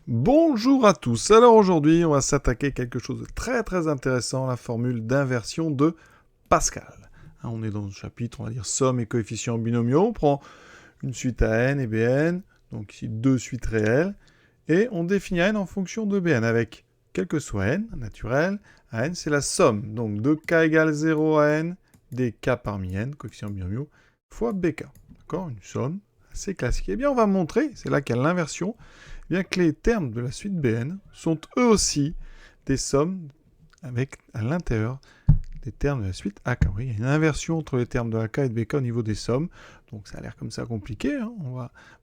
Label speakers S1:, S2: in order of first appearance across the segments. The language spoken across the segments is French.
S1: Bonjour à tous. Alors aujourd'hui, on va s'attaquer à quelque chose de très intéressant, la formule d'inversion de Pascal. On est dans le chapitre, on va dire somme et coefficients binomiaux. On prend une suite à n et bn, donc ici deux suites réelles, et on définit n en fonction de bn avec quel que soit n, naturel, à n c'est la somme, donc de k égale 0 à n, des k parmi n, coefficients binomiaux, fois bk. D'accord, une somme assez classique. Eh bien, on va montrer, c'est là qu'il y a l'inversion, bien que les termes de la suite Bn sont eux aussi des sommes avec à l'intérieur des termes de la suite AK. Oui, il y a une inversion entre les termes de AK et de BK au niveau des sommes, donc ça a l'air comme ça compliqué. Vous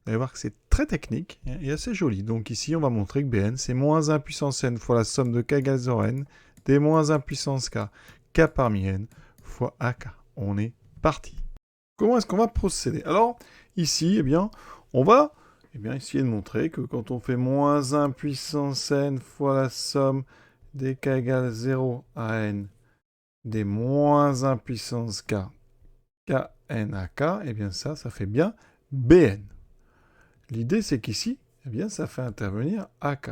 S1: allez voir que c'est très technique et assez joli. Donc ici, on va montrer que Bn, c'est moins 1 puissance n fois la somme de k égale 0 n, des moins 1 puissance k, k parmi n, fois AK. On est parti. Comment est-ce qu'on va procéder? Alors, ici, eh bien, on va essayer de montrer que quand on fait moins 1 puissance n fois la somme des k égale 0 à n des moins 1 puissance k, kn à k, eh bien ça fait bien bn. L'idée, c'est qu'ici, eh bien, ça fait intervenir ak.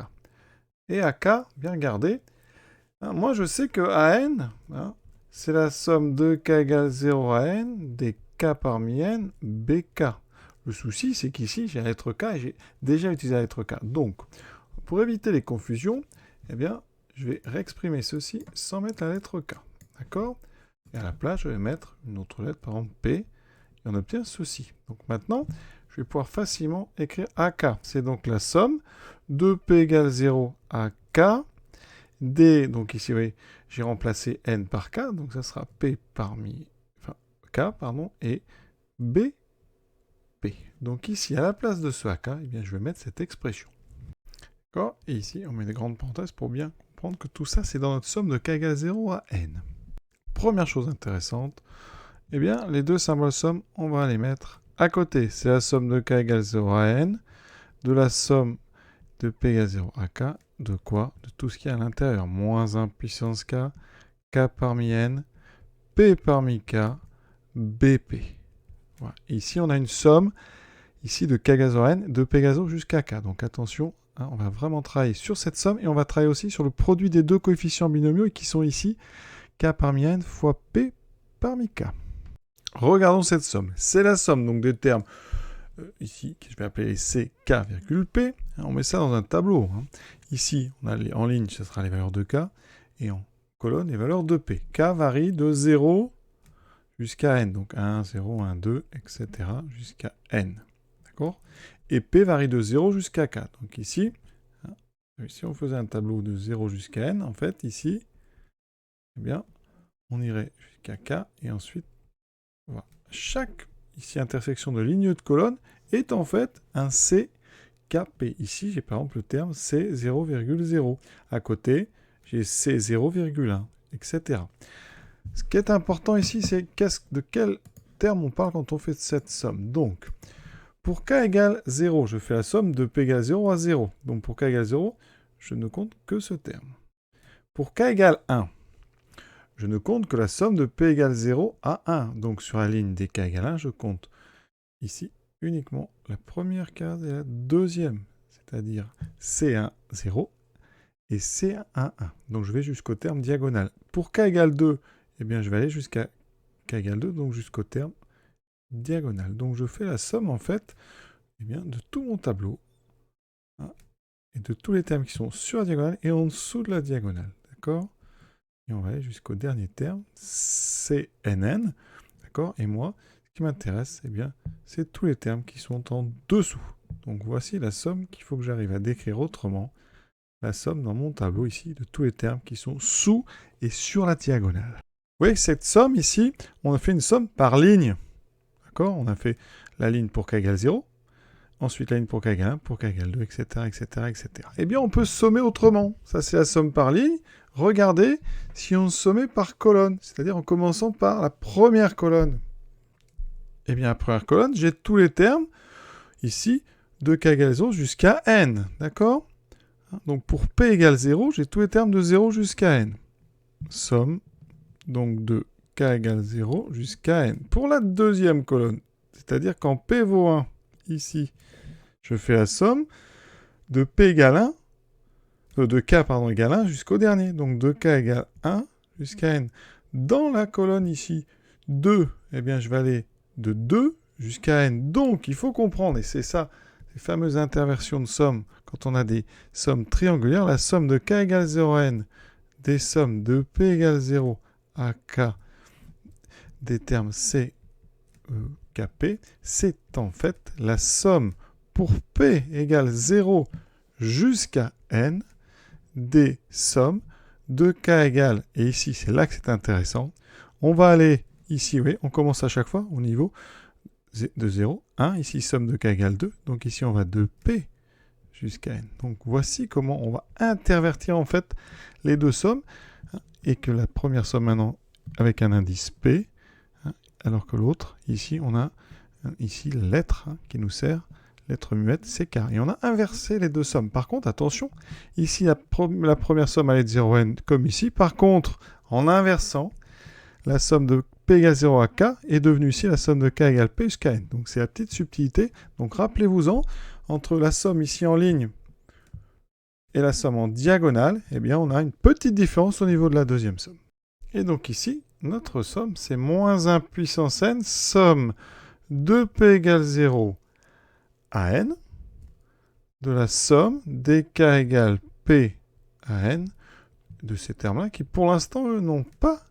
S1: Et ak, bien regardez, moi je sais que an, c'est la somme de k égale 0 à n des k parmi n, bk. Le souci, c'est qu'ici, j'ai la lettre K et j'ai déjà utilisé la lettre K. Donc, pour éviter les confusions, eh bien, je vais réexprimer ceci sans mettre la lettre K. D'accord? Et à la place, je vais mettre une autre lettre, par exemple P, et on obtient ceci. Donc maintenant, je vais pouvoir facilement écrire AK. C'est donc la somme de P égale 0 à K, D, donc ici, vous voyez, j'ai remplacé N par K, donc ça sera P parmi, enfin, K, pardon, et B, P. Donc ici, à la place de ce AK, eh bien, je vais mettre cette expression. D'accord? Et ici, on met des grandes parenthèses pour bien comprendre que tout ça, c'est dans notre somme de K égale 0 à N. Première chose intéressante, eh bien, les deux symboles somme, on va les mettre à côté. C'est la somme de K égale 0 à N, de la somme de P égale 0 à K, de quoi? De tout ce qui est à l'intérieur. Moins 1 puissance K, K parmi N, P parmi K, BP. Voilà. Ici, on a une somme ici de K égale 0 à N, de P égale 0 jusqu'à K. Donc attention, on va vraiment travailler sur cette somme et on va travailler aussi sur le produit des deux coefficients binomiaux qui sont ici K parmi N fois P parmi K. Regardons cette somme. C'est la somme donc des termes ici, que je vais appeler C, K, P. On met ça dans un tableau. Ici, on a en ligne, ce sera les valeurs de K, et en colonne, les valeurs de P. K varie de 0 jusqu'à N, donc 1, 0, 1, 2, etc., jusqu'à N. D'accord? Et P varie de 0 jusqu'à K. Donc ici, si on faisait un tableau de 0 jusqu'à N, en fait, ici, eh bien, on irait jusqu'à K, et ensuite, voilà. Chaque ici intersection de ligne de colonne est en fait un CKP. Ici, j'ai par exemple le terme C0,0. À côté, j'ai C0,1, etc. Ce qui est important ici, c'est de quel terme on parle quand on fait cette somme. Donc, pour k égale 0, je fais la somme de p égale 0 à 0. Donc pour k égale 0, je ne compte que ce terme. Pour k égale 1, je ne compte que la somme de p égale 0 à 1. Donc sur la ligne des k égale 1, je compte ici uniquement la première case et la deuxième, c'est-à-dire C1, 0 et C1, 1. Donc je vais jusqu'au terme diagonal. Pour k égale 2, eh bien je vais aller jusqu'à k égale 2, donc jusqu'au terme diagonal. Donc je fais la somme en fait eh bien, de tout mon tableau et de tous les termes qui sont sur la diagonale et en dessous de la diagonale. D'accord? Et on va aller jusqu'au dernier terme, CNN. D'accord? Et moi, ce qui m'intéresse, eh bien, c'est tous les termes qui sont en dessous. Donc voici la somme qu'il faut que j'arrive à décrire autrement. La somme dans mon tableau ici de tous les termes qui sont sous et sur la diagonale. Vous voyez que cette somme ici, on a fait une somme par ligne. D'accord? On a fait la ligne pour k égale 0, ensuite la ligne pour k égale 1, pour k égale 2, etc., etc., etc. Eh bien, on peut sommer autrement. Ça, c'est la somme par ligne. Regardez si on sommait par colonne, c'est-à-dire en commençant par la première colonne. Eh bien, la première colonne, j'ai tous les termes, ici, de k égale 0 jusqu'à n. D'accord? Donc, pour p égale 0, j'ai tous les termes de 0 jusqu'à n. Somme, donc, de k égale 0 jusqu'à n. Pour la deuxième colonne, c'est-à-dire quand p vaut 1, ici, je fais la somme de p égale 1 de k pardon, égale 1 jusqu'au dernier. Donc 2k égale 1 jusqu'à n. Dans la colonne ici, 2, eh bien je vais aller de 2 jusqu'à n. Donc il faut comprendre, et c'est ça, les fameuses interversions de somme, quand on a des sommes triangulaires, la somme de k égale 0 à n, des sommes de p égale 0 à k, des termes c, e, kp, c'est en fait la somme pour p égale 0 jusqu'à n, des sommes de k égale, et ici c'est là que c'est intéressant, on va aller ici, oui, on commence à chaque fois au niveau de 0, 1, ici somme de k égale 2, donc ici on va de p jusqu'à n. Donc voici comment on va intervertir en fait les deux sommes, et que la première somme maintenant avec un indice p, alors que l'autre, ici on a ici la lettre qui nous sert, lettre muette, c'est k. Et on a inversé les deux sommes. Par contre, attention, ici la première somme allait de 0 à n comme ici. Par contre, en inversant, la somme de p égale 0 à k est devenue ici la somme de k égale p jusqu'à n. Donc c'est la petite subtilité. Donc rappelez-vous-en, entre la somme ici en ligne et la somme en diagonale, eh bien on a une petite différence au niveau de la deuxième somme. Et donc ici, notre somme, c'est moins 1 puissance n, somme de p égale 0 à n, de la somme des k égale p à n, de ces termes-là, qui pour l'instant, eux, n'ont pas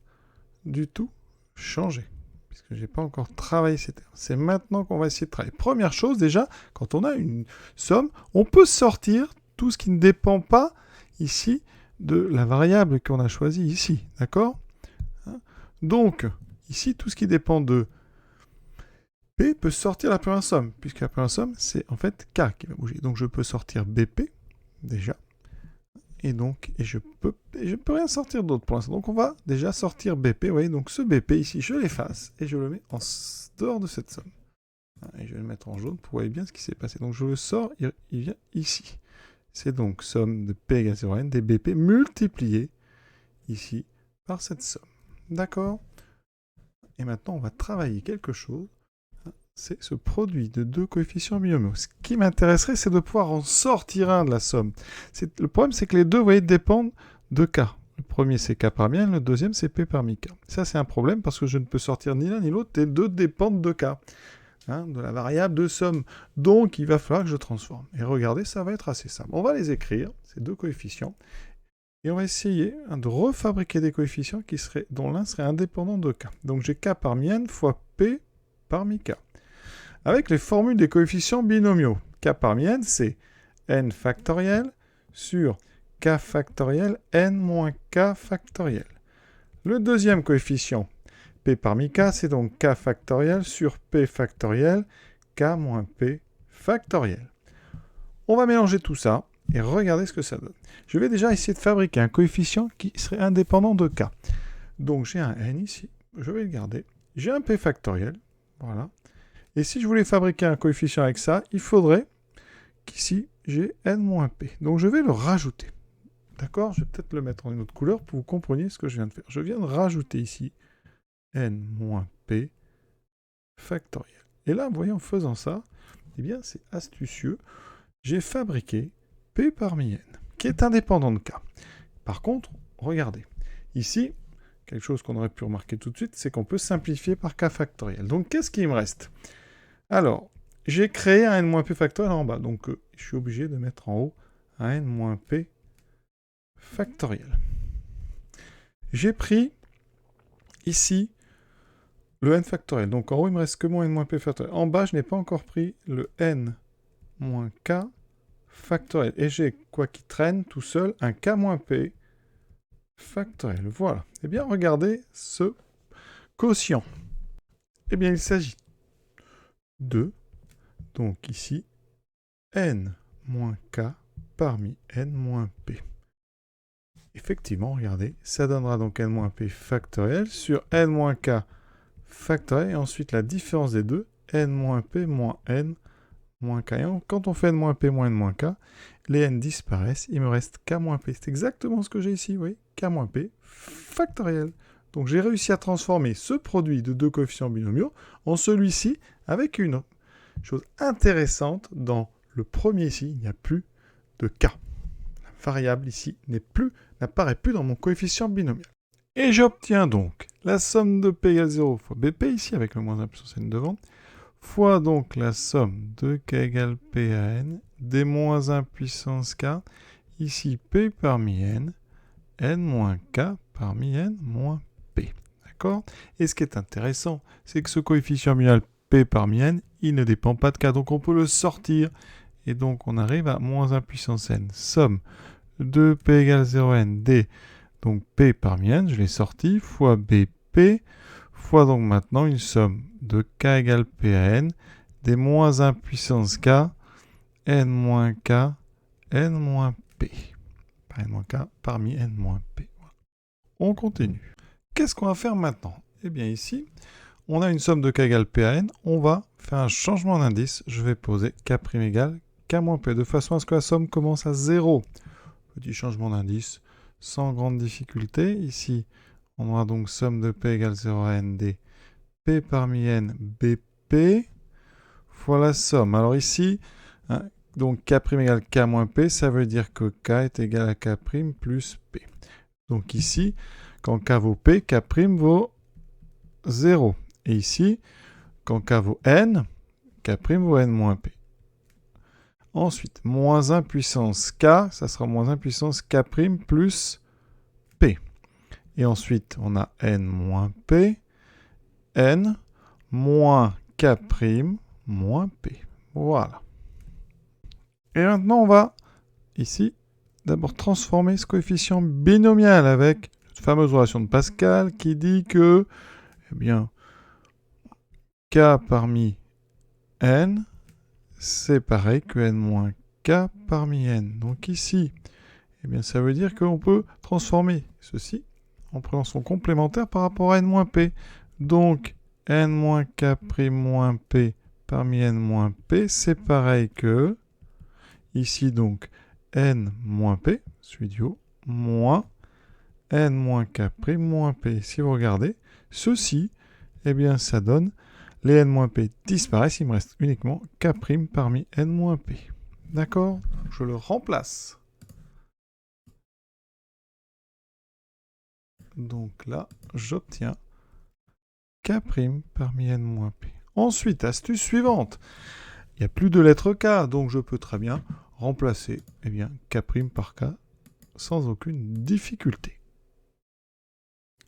S1: du tout changé, puisque je n'ai pas encore travaillé ces termes. C'est maintenant qu'on va essayer de travailler. Première chose, déjà, quand on a une somme, on peut sortir tout ce qui ne dépend pas, ici, de la variable qu'on a choisie ici, d'accord ? Donc, ici, tout ce qui dépend de P peut sortir la première somme, puisque la première somme, c'est en fait K qui va bouger. Donc je peux sortir BP, déjà. Et donc, je peux rien sortir d'autre pour l'instant. Donc on va déjà sortir BP, vous voyez, donc ce BP ici, je l'efface, et je le mets en dehors de cette somme. Et je vais le mettre en jaune pour voir bien ce qui s'est passé. Donc je le sors, il vient ici. C'est donc somme de P égale 0 à n des BP multiplié ici par cette somme. D'accord ? Et maintenant, on va travailler quelque chose. C'est ce produit de deux coefficients binomiaux. Ce qui m'intéresserait, c'est de pouvoir en sortir un de la somme. Le problème, c'est que les deux, vous voyez, dépendent de k. Le premier, c'est k parmi n, le deuxième, c'est p parmi k. Ça, c'est un problème parce que je ne peux sortir ni l'un ni l'autre. Les deux dépendent de k, de la variable de somme. Donc, il va falloir que je transforme. Et regardez, ça va être assez simple. On va les écrire, ces deux coefficients. Et on va essayer de refabriquer des coefficients dont l'un serait indépendant de k. Donc, j'ai k parmi n fois p parmi k. Avec les formules des coefficients binomiaux. K parmi n, c'est n factoriel sur k factoriel n moins k factoriel. Le deuxième coefficient, p parmi k, c'est donc k factoriel sur p factoriel, k moins p factoriel. On va mélanger tout ça et regarder ce que ça donne. Je vais déjà essayer de fabriquer un coefficient qui serait indépendant de k. Donc j'ai un n ici, je vais le garder. J'ai un p factoriel, voilà. Et si je voulais fabriquer un coefficient avec ça, il faudrait qu'ici, j'ai n-p. Donc je vais le rajouter. D'accord ? Je vais peut-être le mettre en une autre couleur pour que vous compreniez ce que je viens de faire. Je viens de rajouter ici n-p factoriel. Et là, vous voyez, en faisant ça, eh bien, c'est astucieux. J'ai fabriqué p parmi n, qui est indépendant de k. Par contre, regardez. Ici, quelque chose qu'on aurait pu remarquer tout de suite, c'est qu'on peut simplifier par k factoriel. Donc, qu'est-ce qui me reste ? Alors, j'ai créé un n-p factoriel en bas, donc je suis obligé de mettre en haut un n-p factoriel. J'ai pris ici le n factoriel, donc en haut il me reste que mon n-p factoriel. En bas, je n'ai pas encore pris le n-k factoriel. Et j'ai, quoi qui traîne tout seul, un k-p factoriel. Voilà. Eh bien, regardez ce quotient. Eh bien, il s'agit de, donc ici, n moins k parmi n moins p. Effectivement, regardez, ça donnera donc n moins p factoriel sur n moins k factoriel, et ensuite la différence des deux, n moins p moins n moins k. Et quand on fait n moins p moins n moins k, les n disparaissent, il me reste k moins p. C'est exactement ce que j'ai ici, vous voyez, k moins p factoriel. Donc j'ai réussi à transformer ce produit de deux coefficients binomiaux en celui-ci avec une chose intéressante. Dans le premier ici, il n'y a plus de k. La variable ici n'apparaît plus dans mon coefficient binomial. Et j'obtiens donc la somme de P égale 0 fois BP, ici avec le moins 1 puissance n devant, fois donc la somme de K égale P à n, des moins 1 puissance K, ici P parmi n moins K parmi n moins P. D'accord? Et ce qui est intéressant, c'est que ce coefficient binomial P parmi n, il ne dépend pas de K, donc on peut le sortir. Et donc on arrive à moins 1 puissance n, somme de P égale 0n, d, donc P parmi n, je l'ai sorti, fois BP, fois donc maintenant une somme de K égale P à n, des moins 1 puissance K, n moins K, n moins P. Par n moins K parmi n moins P. Voilà. On continue. Qu'est-ce qu'on va faire maintenant? Eh bien ici, on a une somme de K égale P à n, on va faire un changement d'indice, je vais poser K' égale K moins P, de façon à ce que la somme commence à 0. Petit changement d'indice, sans grande difficulté. Ici, on aura donc somme de P égale 0 à n d, P parmi n BP, fois la somme. Alors ici, hein, donc K' égale K moins P, ça veut dire que K est égal à K' plus P. Donc ici, quand K vaut P, K' vaut 0. Et ici, quand K vaut n, K' vaut n moins P. Ensuite, moins 1 puissance K, ça sera moins 1 puissance K' plus P. Et ensuite, on a n moins P, n moins K' moins P. Voilà. Et maintenant, on va, ici, d'abord transformer ce coefficient binomial avec cette fameuse relation de Pascal qui dit que, eh bien, K parmi n, c'est pareil que n moins K parmi n. Donc ici, eh bien, ça veut dire qu'on peut transformer ceci en prenant son complémentaire par rapport à n moins P. Donc, n moins K' moins P parmi n moins P, c'est pareil que, ici donc, n moins P, celui du haut, moins n moins K' moins P. Si vous regardez, ceci, eh bien, ça donne les n-p disparaissent, il me reste uniquement K' parmi n-p. D'accord? Je le remplace. Donc là, j'obtiens K' parmi n-p. Ensuite, astuce suivante. Il n'y a plus de lettre K, donc je peux très bien remplacer eh bien, K' par K sans aucune difficulté.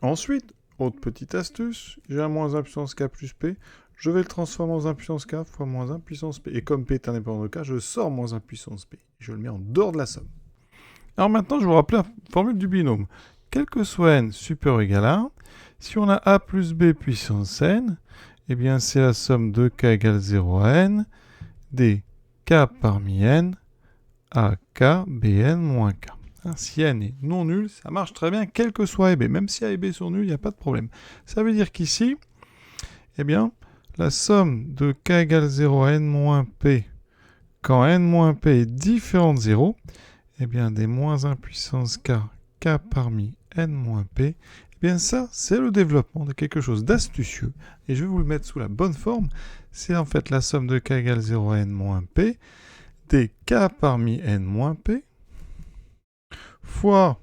S1: Ensuite, autre petite astuce, j'ai un moins 1 puissance K plus P, je vais le transformer en 1 puissance K fois moins 1 puissance P. Et comme P est indépendant de K, je sors moins 1 puissance P. Je le mets en dehors de la somme. Alors maintenant, je vais vous rappeler la formule du binôme. Quel que soit n supérieur ou égal à 1, si on a A plus B puissance n, eh bien c'est la somme de K égale 0 à n, des K parmi n, à K, Bn moins K. Si n est non nul, ça marche très bien, quel que soit A et B. Même si A et B sont nuls, il n'y a pas de problème. Ça veut dire qu'ici, eh bien, la somme de K égale 0 à n moins P, quand n moins P est différent de 0, eh bien, des moins 1 puissance K, K parmi n moins P, eh bien ça, c'est le développement de quelque chose d'astucieux. Et je vais vous le mettre sous la bonne forme. C'est en fait la somme de K égale 0 à n moins P, des K parmi n moins P, fois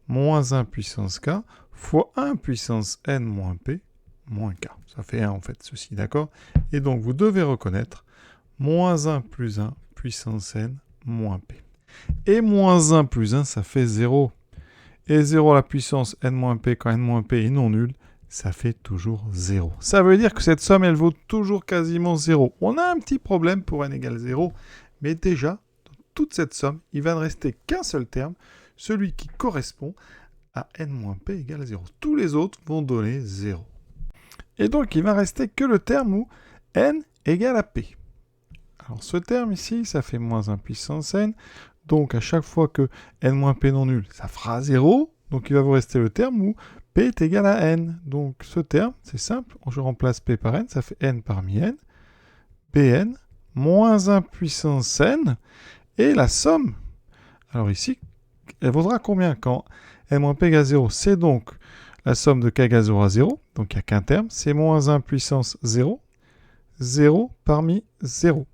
S1: moins 1 puissance K, fois 1 puissance n moins P, moins K. Ça fait 1 en fait, ceci, d'accord? Et donc, vous devez reconnaître moins 1 plus 1 puissance n moins P. Et moins 1 plus 1, ça fait 0. Et 0 à la puissance n moins P, quand n moins P est non nul, ça fait toujours 0. Ça veut dire que cette somme, elle vaut toujours quasiment 0. On a un petit problème pour n égale 0, mais déjà, dans toute cette somme, il va ne rester qu'un seul terme, celui qui correspond à n moins P égale 0. Tous les autres vont donner 0. Et donc, il va rester que le terme où n égale à P. Alors, ce terme ici, ça fait moins 1 puissance n. Donc, à chaque fois que n moins P non nul, ça fera 0. Donc, il va vous rester le terme où P est égal à n. Donc, ce terme, c'est simple. Je remplace P par n, ça fait n parmi n. Bn, moins 1 puissance n. Et la somme, alors ici, elle vaudra combien quand n moins P égale 0? C'est donc la somme de K égale 0 à 0. Donc, il n'y a qu'un terme. C'est moins 1 puissance 0. 0 parmi 0.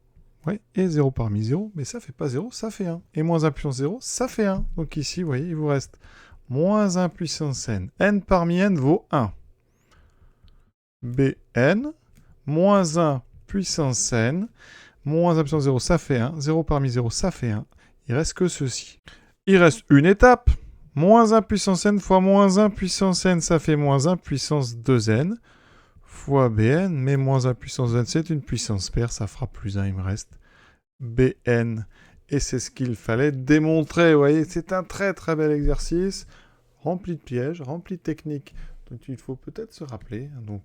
S1: Ouais, et 0 parmi 0, mais ça fait pas 0, ça fait 1. Et moins 1 puissance 0, ça fait 1. Donc ici, vous voyez, il vous reste moins 1 puissance n. N parmi n vaut 1. Bn, moins 1 puissance n, moins 1 puissance 0, ça fait 1. 0 parmi 0, ça fait 1. Il reste que ceci. Il reste une étape. Moins 1 puissance n fois moins 1 puissance n, ça fait moins 1 puissance 2n, fois Bn, mais moins 1 puissance n, c'est une puissance paire, ça fera plus 1, il me reste Bn. Et c'est ce qu'il fallait démontrer, vous voyez, c'est un très très bel exercice, rempli de pièges, rempli de techniques, dont il faut peut-être se rappeler. Donc,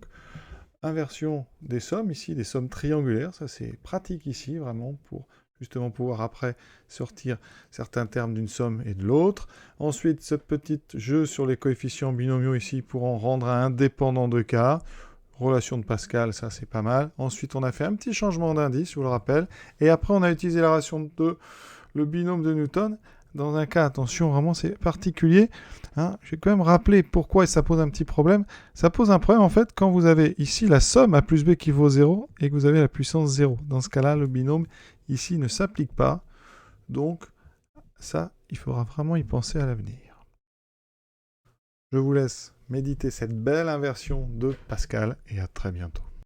S1: inversion des sommes, ici, des sommes triangulaires, ça c'est pratique ici, vraiment, pour justement pouvoir après sortir certains termes d'une somme et de l'autre. Ensuite, ce petit jeu sur les coefficients binomiaux ici pour en rendre un indépendant de k. Relation de Pascal, ça c'est pas mal. Ensuite, on a fait un petit changement d'indice, je vous le rappelle. Et après, on a utilisé la relation de le binôme de Newton. Dans un cas, attention, vraiment c'est particulier. Hein, je vais quand même rappeler pourquoi ça pose un petit problème. Ça pose un problème en fait quand vous avez ici la somme a plus b qui vaut 0 et que vous avez la puissance 0. Dans ce cas-là, le binôme ici ne s'applique pas. Donc ça, il faudra vraiment y penser à l'avenir. Je vous laisse méditer cette belle inversion de Pascal et à très bientôt.